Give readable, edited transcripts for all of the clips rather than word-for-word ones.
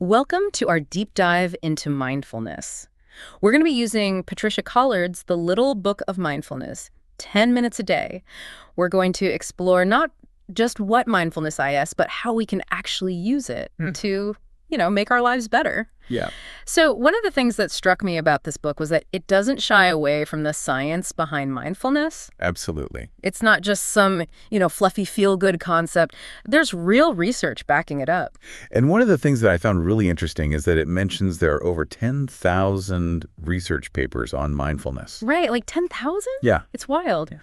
Welcome to our deep dive into mindfulness. We're going to be using Patricia Collard's The Little Book of Mindfulness, 10 minutes a day. We're going to explore not just what mindfulness is, but how we can actually use it to, make our lives better. Yeah, So one of the things that struck me about this book was that it doesn't shy away from the science behind mindfulness. absolutely. It's not just some, fluffy feel-good concept. There's real research backing it up. And one of the things that I found really interesting is that it mentions there are over 10,000 research papers on mindfulness. Right, like 10,000? Yeah. It's wild.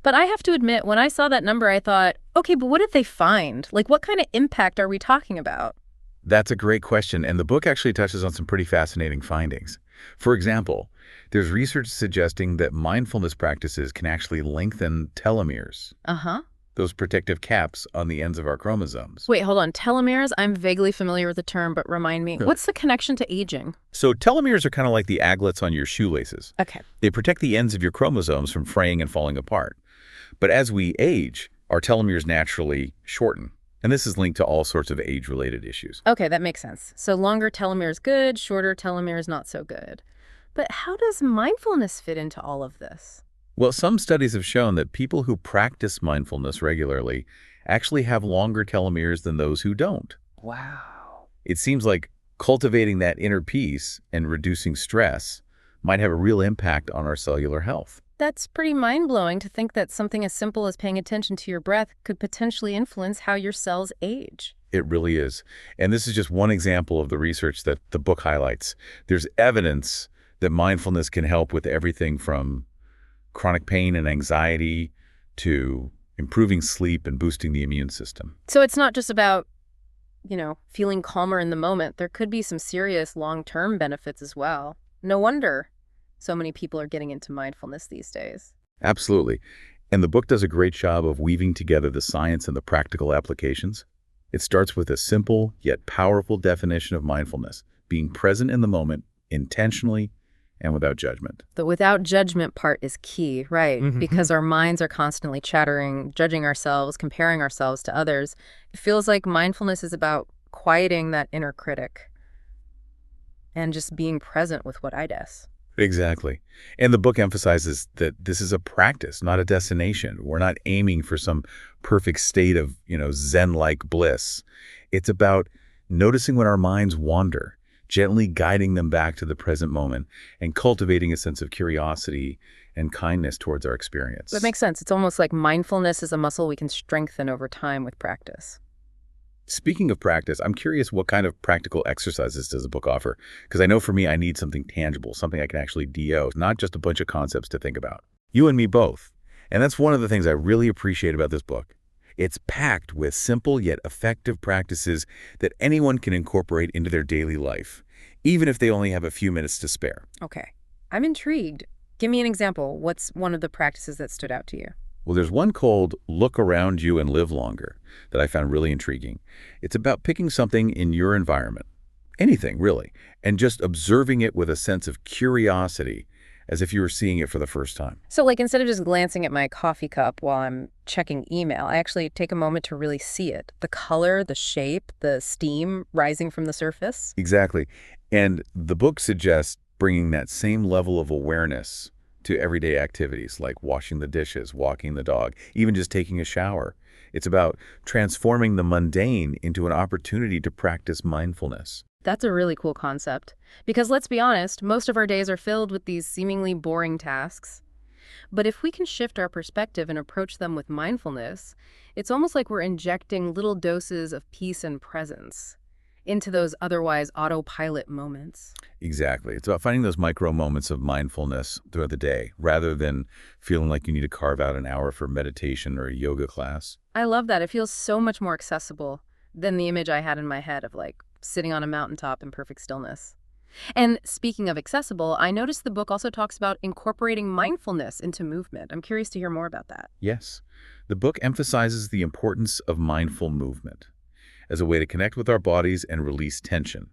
But I have to admit, when I saw that number, I thought, okay, but what did they find? Like, what kind of impact are we talking about? That's a great question, and the book actually touches on some pretty fascinating findings. For example, there's research suggesting that mindfulness practices can actually lengthen telomeres, Uh-huh. those protective caps on the ends of our chromosomes. Wait, hold on. Telomeres? I'm vaguely familiar with the term, but remind me, what's the connection to aging? So telomeres are kind of like the aglets on your shoelaces. Okay. They protect the ends of your chromosomes from fraying and falling apart. But as we age, our telomeres naturally shorten. And this is linked to all sorts of age-related issues. Okay, that makes sense. So longer telomeres good, shorter telomeres not so good. But how does mindfulness fit into all of this? Well, some studies have shown that people who practice mindfulness regularly actually have longer telomeres than those who don't. Wow. It seems like cultivating that inner peace and reducing stress might have a real impact on our cellular health. That's pretty mind-blowing to think that something as simple as paying attention to your breath could potentially influence how your cells age. It really is. And this is just one example of the research that the book highlights. There's evidence that mindfulness can help with everything from chronic pain and anxiety to improving sleep and boosting the immune system. So it's not just about, feeling calmer in the moment. There could be some serious long-term benefits as well. No wonder so many people are getting into mindfulness these days. Absolutely. And the book does a great job of weaving together the science and the practical applications. It starts with a simple yet powerful definition of mindfulness, being present in the moment, intentionally, and without judgment. The without judgment part is key, right? Because our minds are constantly chattering, judging ourselves, comparing ourselves to others. It feels like mindfulness is about quieting that inner critic and just being present with what I does. Exactly. And the book emphasizes that this is a practice, not a destination. We're not aiming for some perfect state of, Zen-like bliss. It's about noticing when our minds wander, gently guiding them back to the present moment, and cultivating a sense of curiosity and kindness towards our experience. That makes sense. It's almost like mindfulness is a muscle we can strengthen over time with practice. Speaking of practice, I'm curious what kind of practical exercises does the book offer? Because I know for me, I need something tangible, something I can actually do, not just a bunch of concepts to think about. You and me both. And that's one of the things I really appreciate about this book. It's packed with simple yet effective practices that anyone can incorporate into their daily life, even if they only have a few minutes to spare. Okay. I'm intrigued. Give me an example. What's one of the practices that stood out to you? Well, there's one called Look Around You and Live Longer that I found really intriguing. It's about picking something in your environment, anything really, and just observing it with a sense of curiosity as if you were seeing it for the first time. So like instead of just glancing at my coffee cup while I'm checking email, I actually take a moment to really see it. The color, the shape, the steam rising from the surface. Exactly. And the book suggests bringing that same level of awareness to everyday activities like washing the dishes, walking the dog, even just taking a shower. It's about transforming the mundane into an opportunity to practice mindfulness. That's a really cool concept. Because let's be honest, most of our days are filled with these seemingly boring tasks. But if we can shift our perspective and approach them with mindfulness, it's almost like we're injecting little doses of peace and presence into those otherwise autopilot moments. Exactly. It's about finding those micro moments of mindfulness throughout the day, rather than feeling like you need to carve out an hour for meditation or a yoga class. I love that. It feels so much more accessible than the image I had in my head of like sitting on a mountaintop in perfect stillness. And speaking of accessible, I noticed the book also talks about incorporating mindfulness into movement. I'm curious to hear more about that. Yes. The book emphasizes the importance of mindful movement as a way to connect with our bodies and release tension.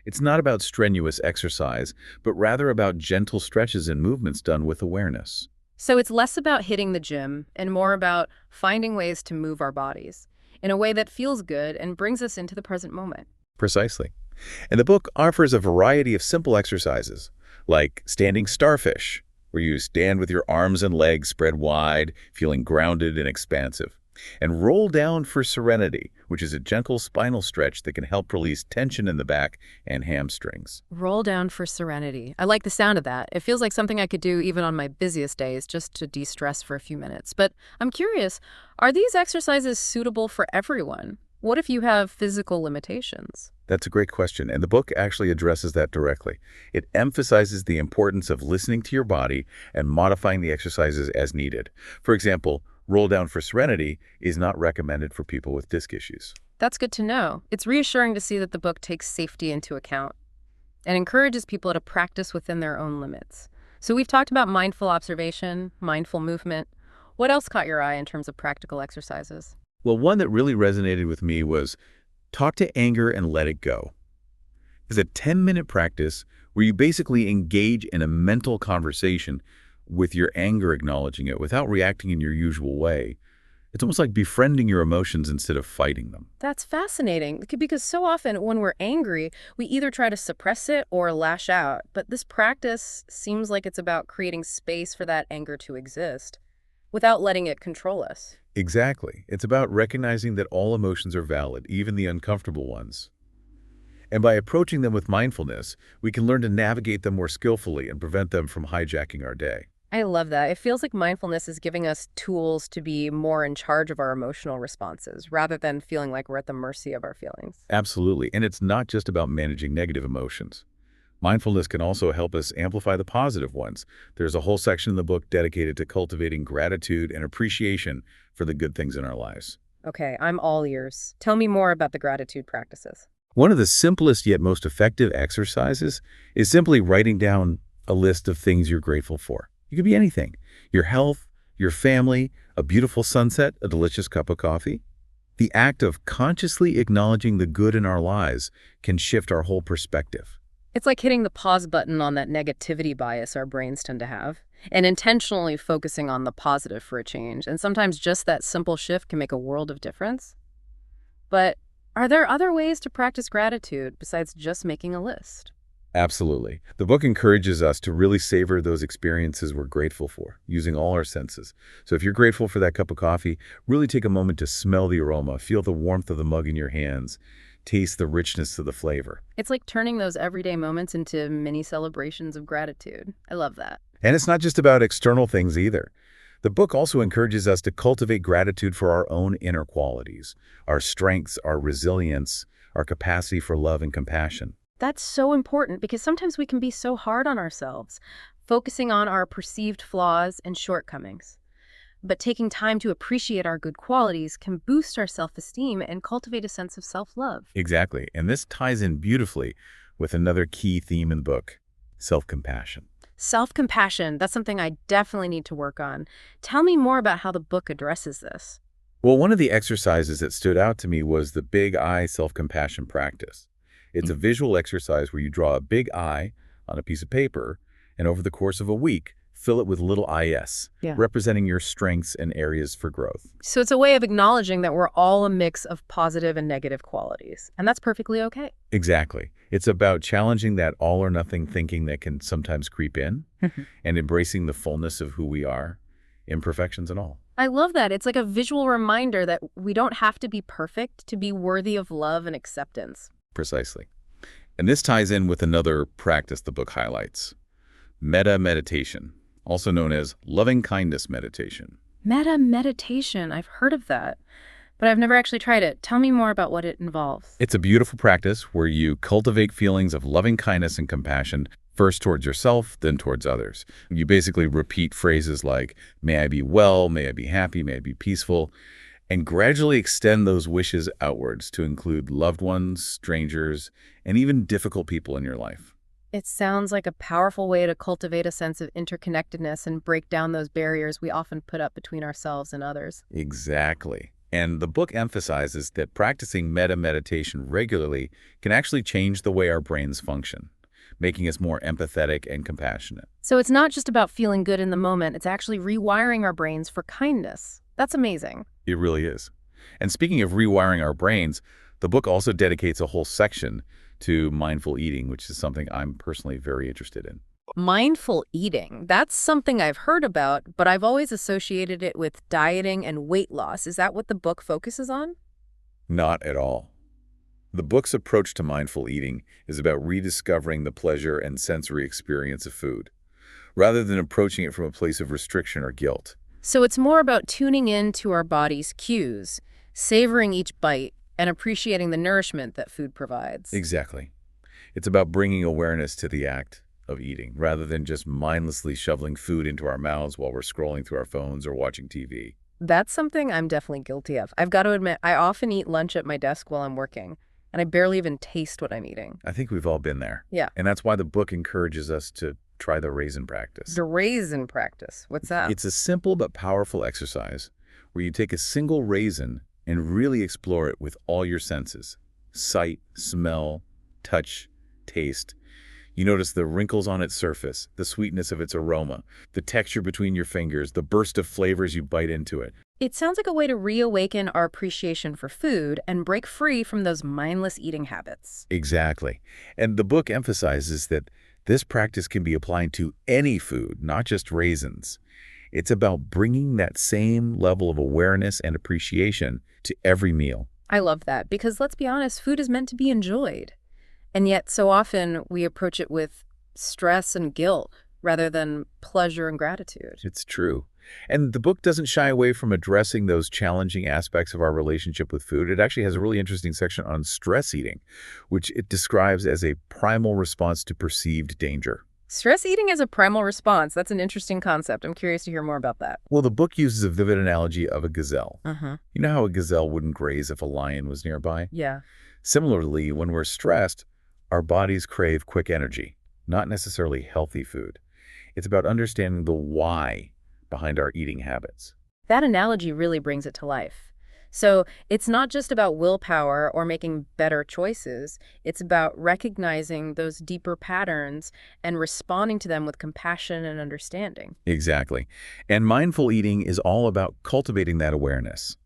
It's not about strenuous exercise, but rather about gentle stretches and movements done with awareness. So it's less about hitting the gym and more about finding ways to move our bodies in a way that feels good and brings us into the present moment. Precisely. And the book offers a variety of simple exercises, like standing starfish, where you stand with your arms and legs spread wide, feeling grounded and expansive. And roll down for serenity, which is a gentle spinal stretch that can help release tension in the back and hamstrings. Roll down for serenity. I like the sound of that. It feels like something I could do even on my busiest days just to de-stress for a few minutes. But I'm curious, are these exercises suitable for everyone? What if you have physical limitations? That's a great question, and the book actually addresses that directly. It emphasizes the importance of listening to your body and modifying the exercises as needed. For example, roll down for serenity is not recommended for people with disc issues. That's good to know. It's reassuring to see that the book takes safety into account and encourages people to practice within their own limits. So we've talked about mindful observation, mindful movement. What else caught your eye in terms of practical exercises? Well, one that really resonated with me was talk to anger and let it go. It's a 10-minute practice where you basically engage in a mental conversation with your anger, acknowledging it without reacting in your usual way. It's almost like befriending your emotions instead of fighting them. That's fascinating because so often when we're angry, we either try to suppress it or lash out. But this practice seems like it's about creating space for that anger to exist without letting it control us. Exactly. It's about recognizing that all emotions are valid, even the uncomfortable ones. And by approaching them with mindfulness, we can learn to navigate them more skillfully and prevent them from hijacking our day. I love that. It feels like mindfulness is giving us tools to be more in charge of our emotional responses rather than feeling like we're at the mercy of our feelings. Absolutely. And it's not just about managing negative emotions. Mindfulness can also help us amplify the positive ones. There's a whole section in the book dedicated to cultivating gratitude and appreciation for the good things in our lives. Okay, I'm all ears. Tell me more about the gratitude practices. One of the simplest yet most effective exercises is simply writing down a list of things you're grateful for. It could be anything. Your health, your family, a beautiful sunset, a delicious cup of coffee. The act of consciously acknowledging the good in our lives can shift our whole perspective. It's like hitting the pause button on that negativity bias our brains tend to have and intentionally focusing on the positive for a change. And sometimes just that simple shift can make a world of difference. But are there other ways to practice gratitude besides just making a list? Absolutely. The book encourages us to really savor those experiences we're grateful for, using all our senses. So if you're grateful for that cup of coffee, really take a moment to smell the aroma, feel the warmth of the mug in your hands, taste the richness of the flavor. It's like turning those everyday moments into mini celebrations of gratitude. I love that. And it's not just about external things either. The book also encourages us to cultivate gratitude for our own inner qualities, our strengths, our resilience, our capacity for love and compassion. That's so important because sometimes we can be so hard on ourselves, focusing on our perceived flaws and shortcomings. But taking time to appreciate our good qualities can boost our self-esteem and cultivate a sense of self-love. Exactly. And this ties in beautifully with another key theme in the book, self-compassion. Self-compassion, that's something I definitely need to work on. Tell me more about how the book addresses this. Well, one of the exercises that stood out to me was the Big I self-compassion practice. It's a visual exercise where you draw a big I on a piece of paper, and over the course of a week, fill it with little IS, representing your strengths and areas for growth. So it's a way of acknowledging that we're all a mix of positive and negative qualities, and that's perfectly okay. Exactly. It's about challenging that all or nothing thinking that can sometimes creep in and embracing the fullness of who we are, imperfections and all. I love that. It's like a visual reminder that we don't have to be perfect to be worthy of love and acceptance. Precisely. And this ties in with another practice the book highlights, metta meditation, also known as loving kindness meditation. Metta meditation, I've heard of that, but I've never actually tried it. Tell me more about what it involves. It's a beautiful practice where you cultivate feelings of loving kindness and compassion, first towards yourself, then towards others. You basically repeat phrases like, may I be well, may I be happy, may I be peaceful, and gradually extend those wishes outwards to include loved ones, strangers, and even difficult people in your life. It sounds like a powerful way to cultivate a sense of interconnectedness and break down those barriers we often put up between ourselves and others. Exactly. And the book emphasizes that practicing metta meditation regularly can actually change the way our brains function, making us more empathetic and compassionate. So it's not just about feeling good in the moment, it's actually rewiring our brains for kindness. That's amazing. It really is. And speaking of rewiring our brains, the book also dedicates a whole section to mindful eating, which is something I'm personally very interested in. Mindful eating, that's something I've heard about, but I've always associated it with dieting and weight loss. Is that what the book focuses on? Not at all. The book's approach to mindful eating is about rediscovering the pleasure and sensory experience of food, rather than approaching it from a place of restriction or guilt. So it's more about tuning in to our body's cues, savoring each bite, and appreciating the nourishment that food provides. Exactly. It's about bringing awareness to the act of eating, rather than just mindlessly shoveling food into our mouths while we're scrolling through our phones or watching TV. That's something I'm definitely guilty of. I've got to admit, I often eat lunch at my desk while I'm working, and I barely even taste what I'm eating. I think we've all been there. Yeah. And that's why the book encourages us to try the raisin practice. The raisin practice. What's that? It's a simple but powerful exercise where you take a single raisin and really explore it with all your senses: sight, smell, touch, taste. You notice the wrinkles on its surface, the sweetness of its aroma, the texture between your fingers, the burst of flavors you bite into it. It sounds like a way to reawaken our appreciation for food and break free from those mindless eating habits. Exactly. And the book emphasizes that this practice can be applied to any food, not just raisins. It's about bringing that same level of awareness and appreciation to every meal. I love that because let's be honest, food is meant to be enjoyed. And yet so often we approach it with stress and guilt rather than pleasure and gratitude. It's true. And the book doesn't shy away from addressing those challenging aspects of our relationship with food. It actually has a really interesting section on stress eating, which it describes as a primal response to perceived danger. Stress eating as a primal response. That's an interesting concept. I'm curious to hear more about that. Well, the book uses a vivid analogy of a gazelle. Uh-huh. You know how a gazelle wouldn't graze if a lion was nearby? Yeah. Similarly, when we're stressed, our bodies crave quick energy, not necessarily healthy food. It's about understanding the why behind our eating habits. That analogy really brings it to life. So it's not just about willpower or making better choices. It's about recognizing those deeper patterns and responding to them with compassion and understanding. Exactly. And mindful eating is all about cultivating that awareness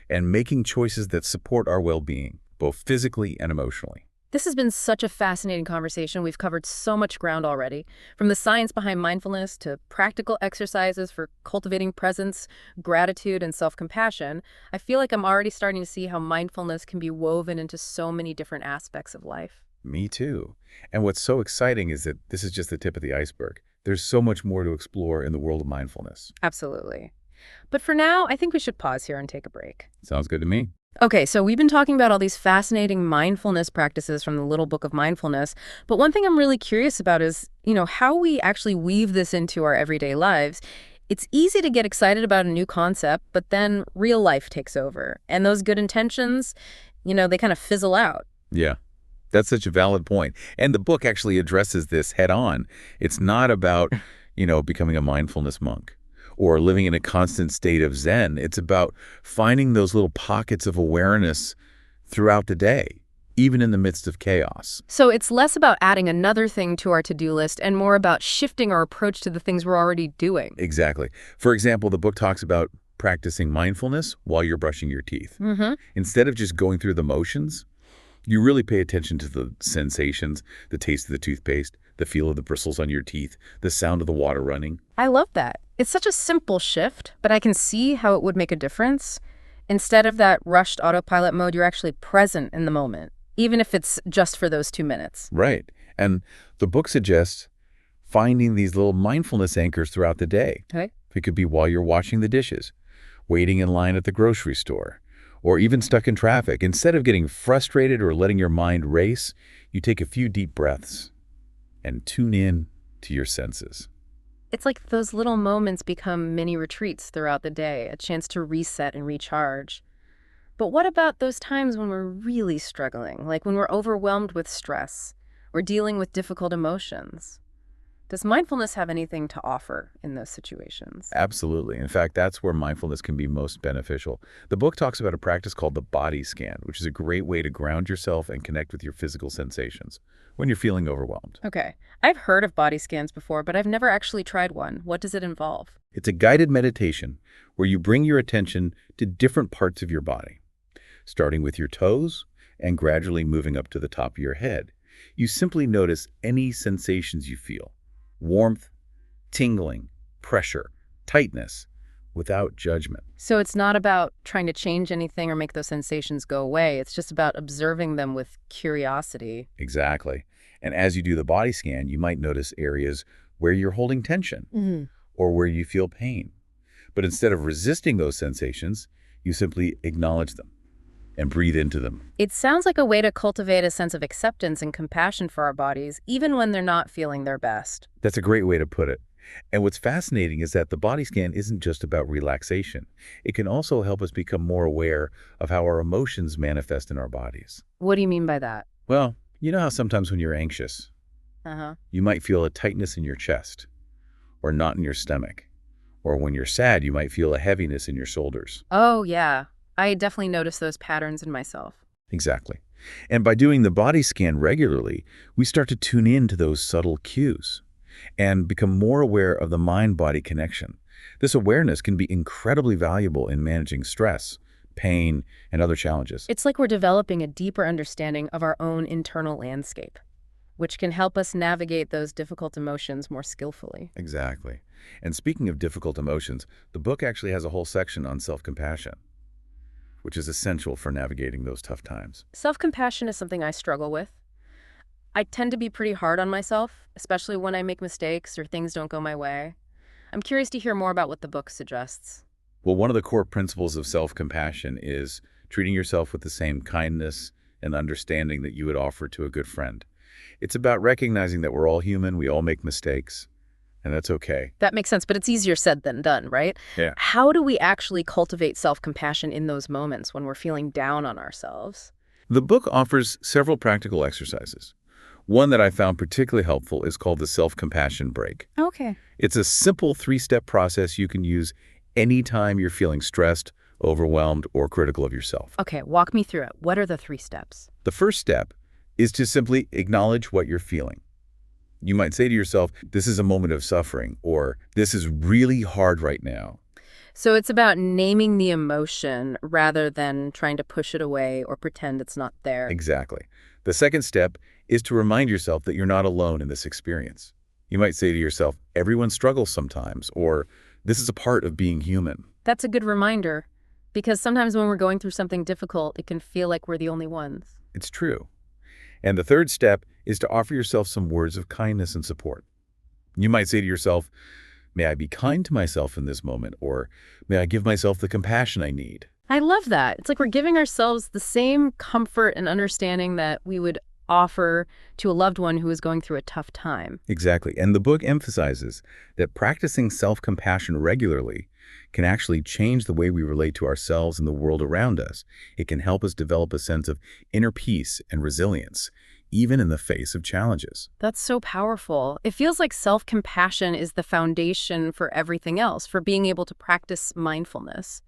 and making choices that support our well-being, both physically and emotionally. This has been such a fascinating conversation. We've covered so much ground already, from the science behind mindfulness to practical exercises for cultivating presence, gratitude, and self-compassion. I feel like I'm already starting to see how mindfulness can be woven into so many different aspects of life. Me too. And what's so exciting is that this is just the tip of the iceberg. There's so much more to explore in the world of mindfulness. Absolutely. But for now, I think we should pause here and take a break. Sounds good to me. Okay, so we've been talking about all these fascinating mindfulness practices from the Little Book of Mindfulness, but one thing I'm really curious about is, how we actually weave this into our everyday lives. It's easy to get excited about a new concept, but then real life takes over, and those good intentions, they kind of fizzle out. Yeah, that's such a valid point. And the book actually addresses this head on. It's not about, becoming a mindfulness monk or living in a constant state of Zen. It's about finding those little pockets of awareness throughout the day, even in the midst of chaos. So it's less about adding another thing to our to-do list and more about shifting our approach to the things we're already doing. Exactly. For example, the book talks about practicing mindfulness while you're brushing your teeth. Mm-hmm. Instead of just going through the motions, you really pay attention to the sensations, the taste of the toothpaste, the feel of the bristles on your teeth, the sound of the water running. I love that. It's such a simple shift, but I can see how it would make a difference. Instead of that rushed autopilot mode, you're actually present in the moment, even if it's just for those 2 minutes. Right. And the book suggests finding these little mindfulness anchors throughout the day. Okay. It could be while you're washing the dishes, waiting in line at the grocery store, or even stuck in traffic. Instead of getting frustrated or letting your mind race, you take a few deep breaths and tune in to your senses. It's like those little moments become mini retreats throughout the day, a chance to reset and recharge. But what about those times when we're really struggling, like when we're overwhelmed with stress or dealing with difficult emotions? Does mindfulness have anything to offer in those situations? Absolutely. In fact, that's where mindfulness can be most beneficial. The book talks about a practice called the body scan, which is a great way to ground yourself and connect with your physical sensations when you're feeling overwhelmed. Okay. I've heard of body scans before, but I've never actually tried one. What does it involve? It's a guided meditation where you bring your attention to different parts of your body, starting with your toes and gradually moving up to the top of your head. You simply notice any sensations you feel: warmth, tingling, pressure, tightness, without judgment. So it's not about trying to change anything or make those sensations go away. It's just about observing them with curiosity. Exactly. And as you do the body scan, you might notice areas where you're holding tension Mhm. or where you feel pain. But instead of resisting those sensations, you simply acknowledge them and breathe into them. It sounds like a way to cultivate a sense of acceptance and compassion for our bodies, even when they're not feeling their best. That's a great way to put it. And what's fascinating is that the body scan isn't just about relaxation. It can also help us become more aware of how our emotions manifest in our bodies. What do you mean by that? Well, you know how sometimes when you're anxious, Uh-huh. you might feel a tightness in your chest or knot in your stomach. Or when you're sad, you might feel a heaviness in your shoulders. Oh, yeah. I definitely notice those patterns in myself. Exactly. And by doing the body scan regularly, we start to tune in to those subtle cues and become more aware of the mind-body connection. This awareness can be incredibly valuable in managing stress, pain, and other challenges. It's like we're developing a deeper understanding of our own internal landscape, which can help us navigate those difficult emotions more skillfully. Exactly. And speaking of difficult emotions, the book actually has a whole section on self-compassion, which is essential for navigating those tough times. Self-compassion is something I struggle with. I tend to be pretty hard on myself, especially when I make mistakes or things don't go my way. I'm curious to hear more about what the book suggests. Well, one of the core principles of self-compassion is treating yourself with the same kindness and understanding that you would offer to a good friend. It's about recognizing that we're all human, we all make mistakes, and that's okay. That makes sense, but it's easier said than done, right? Yeah. How do we actually cultivate self-compassion in those moments when we're feeling down on ourselves? The book offers several practical exercises. One that I found particularly helpful is called the self-compassion break. Okay. It's a simple 3-step process you can use anytime you're feeling stressed, overwhelmed, or critical of yourself. Okay, walk me through it. What are the 3 steps? The first step is to simply acknowledge what you're feeling. You might say to yourself, this is a moment of suffering, or this is really hard right now. So it's about naming the emotion rather than trying to push it away or pretend it's not there. Exactly. The second step is to remind yourself that you're not alone in this experience. You might say to yourself, everyone struggles sometimes, or this is a part of being human. That's a good reminder, because sometimes when we're going through something difficult, it can feel like we're the only ones. It's true. And the third step is to offer yourself some words of kindness and support. You might say to yourself, may I be kind to myself in this moment, or may I give myself the compassion I need. I love that. It's like we're giving ourselves the same comfort and understanding that we would offer to a loved one who is going through a tough time. Exactly. And the book emphasizes that practicing self-compassion regularly can actually change the way we relate to ourselves and the world around us. It can help us develop a sense of inner peace and resilience, even in the face of challenges. That's so powerful. It feels like self-compassion is the foundation for everything else, for being able to practice mindfulness,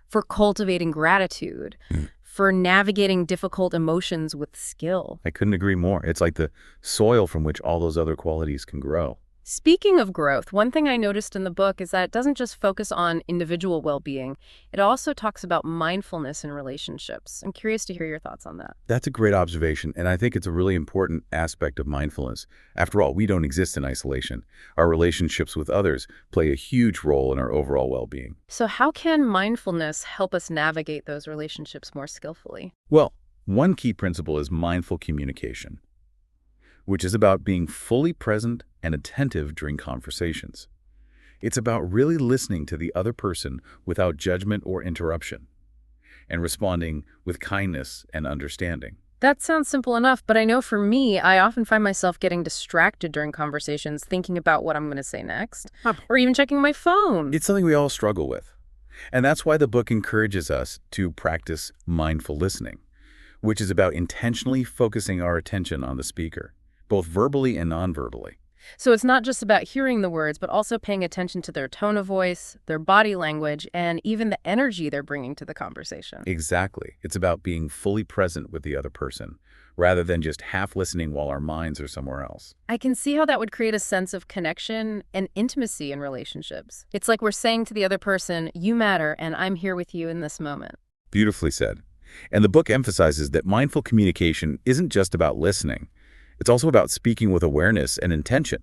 for cultivating gratitude, for navigating difficult emotions with skill. I couldn't agree more. It's like the soil from which all those other qualities can grow. Speaking of growth, one thing I noticed in the book is that it doesn't just focus on individual well-being. It also talks about mindfulness in relationships. I'm curious to hear your thoughts on that. That's a great observation, and I think it's a really important aspect of mindfulness. After all, we don't exist in isolation. Our relationships with others play a huge role in our overall well-being. So how can mindfulness help us navigate those relationships more skillfully? Well, one key principle is mindful communication, which is about being fully present and attentive during conversations. It's about really listening to the other person without judgment or interruption, and responding with kindness and understanding. That sounds simple enough, but I know for me, I often find myself getting distracted during conversations, thinking about what I'm going to say next, or even checking my phone. It's something we all struggle with. And that's why the book encourages us to practice mindful listening, which is about intentionally focusing our attention on the speaker, both verbally and non-verbally. So it's not just about hearing the words, but also paying attention to their tone of voice, their body language, and even the energy they're bringing to the conversation. Exactly. It's about being fully present with the other person, rather than just half listening while our minds are somewhere else. I can see how that would create a sense of connection and intimacy in relationships. It's like we're saying to the other person, you matter, and I'm here with you in this moment. Beautifully said. And the book emphasizes that mindful communication isn't just about listening. It's also about speaking with awareness and intention.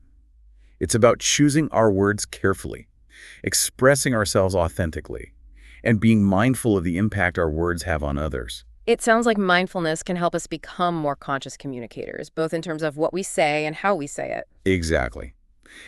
It's about choosing our words carefully, expressing ourselves authentically, and being mindful of the impact our words have on others. It sounds like mindfulness can help us become more conscious communicators, both in terms of what we say and how we say it. Exactly.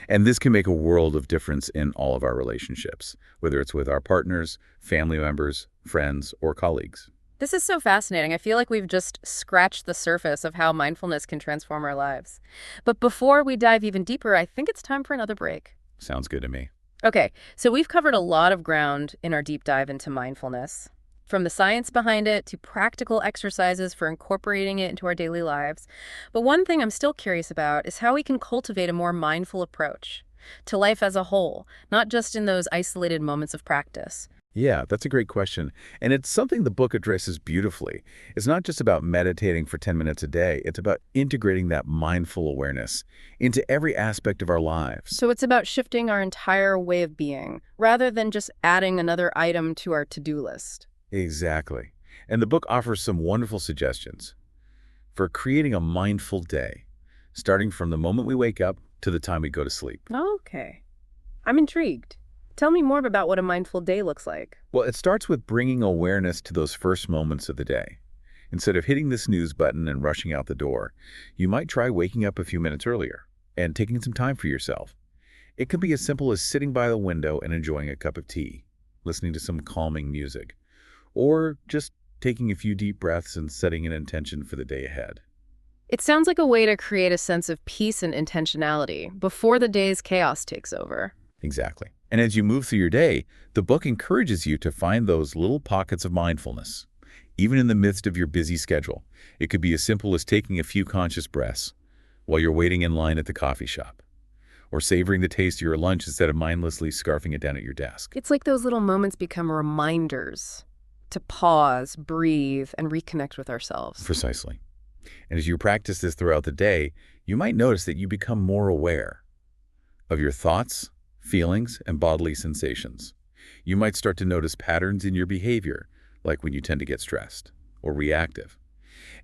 And this can make a world of difference in all of our relationships, whether it's with our partners, family members, friends, or colleagues. This is so fascinating. I feel like we've just scratched the surface of how mindfulness can transform our lives. But before we dive even deeper, I think it's time for another break. Sounds good to me. Okay, so we've covered a lot of ground in our deep dive into mindfulness, from the science behind it to practical exercises for incorporating it into our daily lives. But one thing I'm still curious about is how we can cultivate a more mindful approach to life as a whole, not just in those isolated moments of practice. Yeah, that's a great question. And it's something the book addresses beautifully. It's not just about meditating for 10 minutes a day. It's about integrating that mindful awareness into every aspect of our lives. So it's about shifting our entire way of being, rather than just adding another item to our to-do list. Exactly. And the book offers some wonderful suggestions for creating a mindful day, starting from the moment we wake up to the time we go to sleep. Okay. I'm intrigued. Tell me more about what a mindful day looks like. Well, it starts with bringing awareness to those first moments of the day. Instead of hitting the snooze button and rushing out the door, you might try waking up a few minutes earlier and taking some time for yourself. It could be as simple as sitting by the window and enjoying a cup of tea, listening to some calming music, or just taking a few deep breaths and setting an intention for the day ahead. It sounds like a way to create a sense of peace and intentionality before the day's chaos takes over. Exactly. And as you move through your day, the book encourages you to find those little pockets of mindfulness. Even in the midst of your busy schedule, it could be as simple as taking a few conscious breaths while you're waiting in line at the coffee shop, or savoring the taste of your lunch instead of mindlessly scarfing it down at your desk. It's like those little moments become reminders to pause, breathe, and reconnect with ourselves. Precisely. And as you practice this throughout the day, you might notice that you become more aware of your thoughts, feelings, and bodily sensations. You might start to notice patterns in your behavior, like when you tend to get stressed or reactive.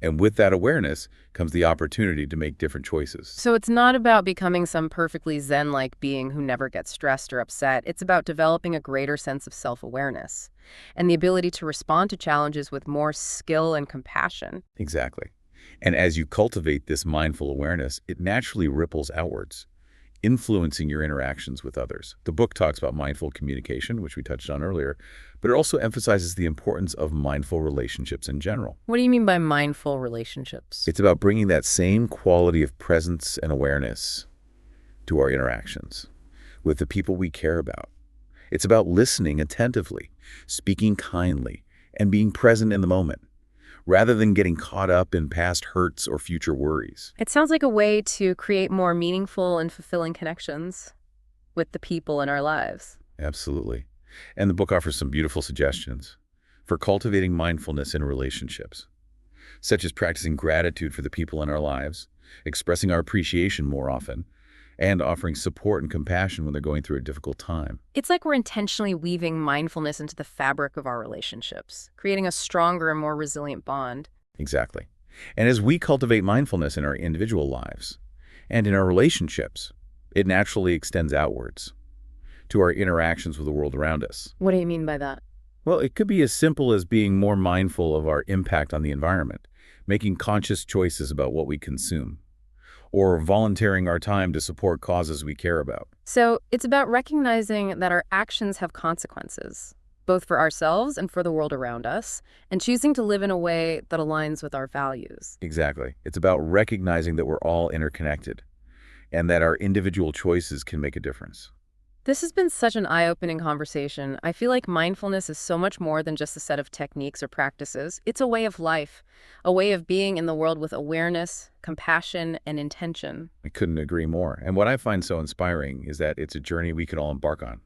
And with that awareness comes the opportunity to make different choices. So it's not about becoming some perfectly zen-like being who never gets stressed or upset. It's about developing a greater sense of self-awareness and the ability to respond to challenges with more skill and compassion. Exactly. And as you cultivate this mindful awareness, it naturally ripples outwards, influencing your interactions with others. The book talks about mindful communication, which we touched on earlier, but it also emphasizes the importance of mindful relationships in general. What do you mean by mindful relationships? It's about bringing that same quality of presence and awareness to our interactions with the people we care about. It's about listening attentively, speaking kindly, and being present in the moment, rather than getting caught up in past hurts or future worries. It sounds like a way to create more meaningful and fulfilling connections with the people in our lives. Absolutely. And the book offers some beautiful suggestions for cultivating mindfulness in relationships, such as practicing gratitude for the people in our lives, expressing our appreciation more often, and offering support and compassion when they're going through a difficult time. It's like we're intentionally weaving mindfulness into the fabric of our relationships, creating a stronger and more resilient bond. Exactly. And as we cultivate mindfulness in our individual lives and in our relationships, it naturally extends outwards to our interactions with the world around us. What do you mean by that? Well, it could be as simple as being more mindful of our impact on the environment, making conscious choices about what we consume, or volunteering our time to support causes we care about. So it's about recognizing that our actions have consequences, both for ourselves and for the world around us, and choosing to live in a way that aligns with our values. Exactly. It's about recognizing that we're all interconnected and that our individual choices can make a difference. This has been such an eye-opening conversation. I feel like mindfulness is so much more than just a set of techniques or practices. It's a way of life, a way of being in the world with awareness, compassion, and intention. I couldn't agree more. And what I find so inspiring is that it's a journey we can all embark on,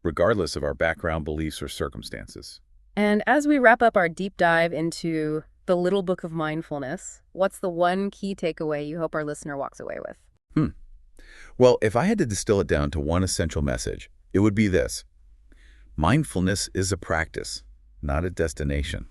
regardless of our background, beliefs, or circumstances. And as we wrap up our deep dive into the Little Book of Mindfulness, what's the one key takeaway you hope our listener walks away with? Well, if I had to distill it down to one essential message, it would be this. Mindfulness is a practice, not a destination.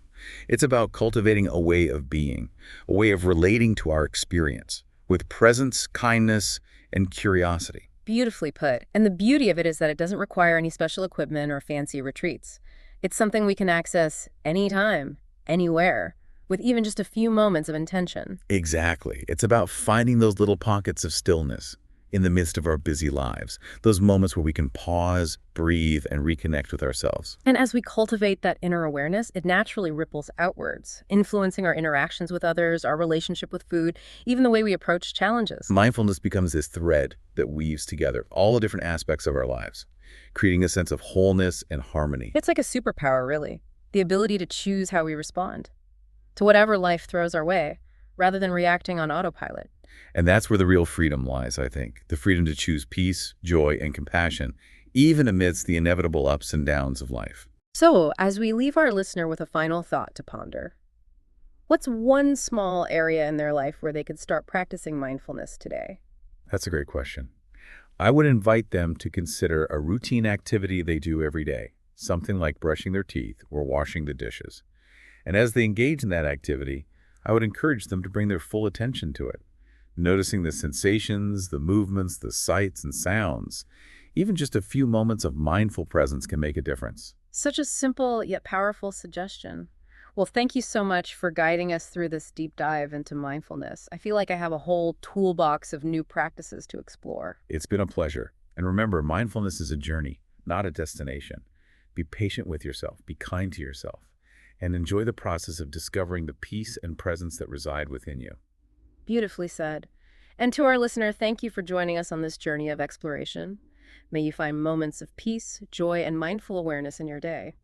It's about cultivating a way of being, a way of relating to our experience, with presence, kindness, and curiosity. Beautifully put. And the beauty of it is that it doesn't require any special equipment or fancy retreats. It's something we can access anytime, anywhere, with even just a few moments of intention. Exactly. It's about finding those little pockets of stillness in the midst of our busy lives, those moments where we can pause, breathe, and reconnect with ourselves. And as we cultivate that inner awareness, it naturally ripples outwards, influencing our interactions with others, our relationship with food, even the way we approach challenges. Mindfulness becomes this thread that weaves together all the different aspects of our lives, creating a sense of wholeness and harmony. It's like a superpower, really. The ability to choose how we respond to whatever life throws our way, rather than reacting on autopilot. And that's where the real freedom lies, I think. The freedom to choose peace, joy, and compassion, even amidst the inevitable ups and downs of life. So, as we leave our listener with a final thought to ponder, what's one small area in their life where they could start practicing mindfulness today? That's a great question. I would invite them to consider a routine activity they do every day, something like brushing their teeth or washing the dishes. And as they engage in that activity, I would encourage them to bring their full attention to it, noticing the sensations, the movements, the sights and sounds. Even just a few moments of mindful presence can make a difference. Such a simple yet powerful suggestion. Well, thank you so much for guiding us through this deep dive into mindfulness. I feel like I have a whole toolbox of new practices to explore. It's been a pleasure. And remember, mindfulness is a journey, not a destination. Be patient with yourself, be kind to yourself, and enjoy the process of discovering the peace and presence that reside within you. Beautifully said. And to our listener, thank you for joining us on this journey of exploration. May you find moments of peace, joy, and mindful awareness in your day.